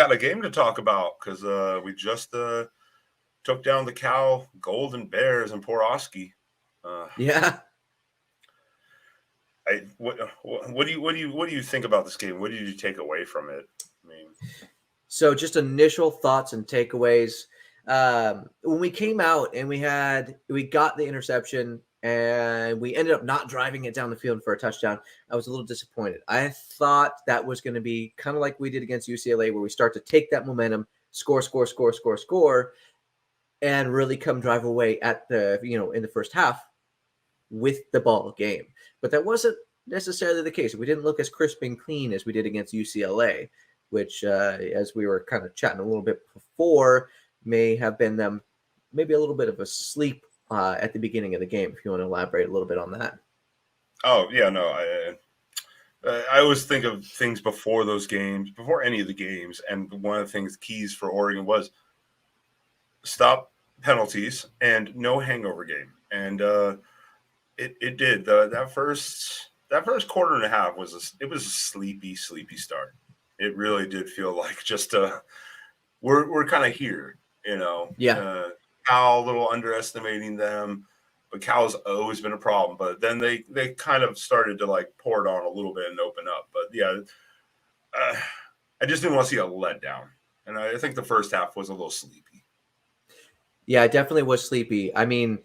got a game to talk about because we just took down the Cal Golden Bears and poor Oski. Yeah. What do you think about this game? What did you take away from it? I mean, So just initial thoughts and takeaways. When we came out and we got the interception and we ended up not driving it down the field for a touchdown, I was a little disappointed. I thought that was going to be kind of like we did against UCLA, where we start to take that momentum, score, and really come drive away at in the first half with the ball game. But that wasn't necessarily the case. We didn't look as crisp and clean as we did against UCLA, which, as we were kind of chatting a little bit before, may have been them maybe a little bit of a sleep at the beginning of the game. If you want to elaborate a little bit on that. Oh yeah, no, I always think of things before those games, before any of the games, and one of the things keys for Oregon was stop penalties and no hangover game, and it did. That first quarter and a half was a sleepy start. It really did feel like just we're kind of here, Yeah. Cal a little underestimating them, but Cal's always been a problem. But then they kind of started to like pour it on a little bit and open up. But yeah, I just didn't want to see a letdown, and I think the first half was a little sleepy. Yeah, it definitely was sleepy. I mean,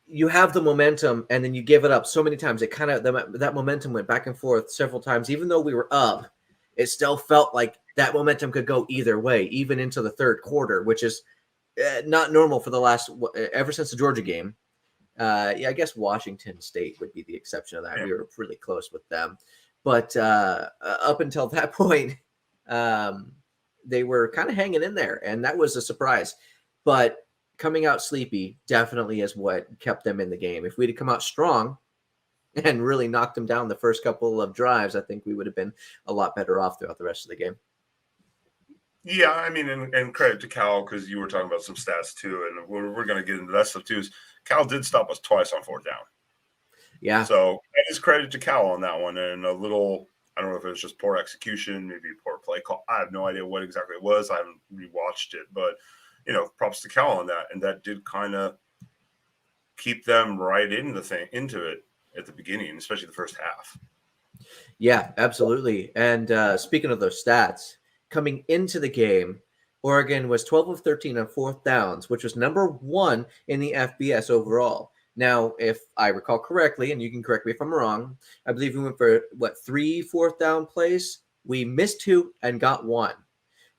you have the momentum and then you give it up so many times. It kind of that momentum went back and forth several times. Even though we were up, it still felt like that momentum could go either way, even into the third quarter, which is not normal for the last ever since the Georgia game. Yeah, I guess Washington State would be the exception of that. Yeah. We were really close with them, but up until that point, they were kind of hanging in there, and that was a surprise. But coming out sleepy definitely is what kept them in the game. If we'd have come out strong and really knocked them down the first couple of drives, I think we would have been a lot better off throughout the rest of the game. Yeah, I mean, and credit to Cal, because you were talking about some stats too, and we're going to get into that stuff too. Is Cal did stop us twice on fourth down. Yeah. So that is credit to Cal on that one, and a little, I don't know if it was just poor execution, maybe poor play call. I have no idea what exactly it was. I haven't rewatched it, but props to Cal on that, and that did kind of keep them right into it at the beginning, especially the first half. Yeah, absolutely. And speaking of those stats, coming into the game, Oregon was 12 of 13 on fourth downs, which was number 1 in the FBS overall. Now, if I recall correctly, and you can correct me if I'm wrong, I believe we went for 3 fourth down plays. We missed 2 and got 1.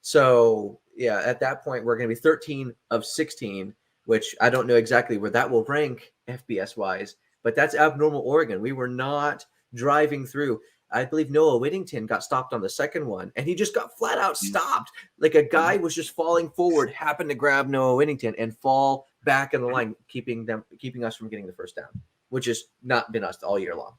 So yeah, at that point, we're going to be 13 of 16, which I don't know exactly where that will rank FBS wise, but that's abnormal Oregon. We were not driving through. I believe Noah Whittington got stopped on the second one, and he just got flat out stopped. Like a guy was just falling forward, happened to grab Noah Whittington and fall back in the line, keeping us from getting the first down, which has not been us all year long.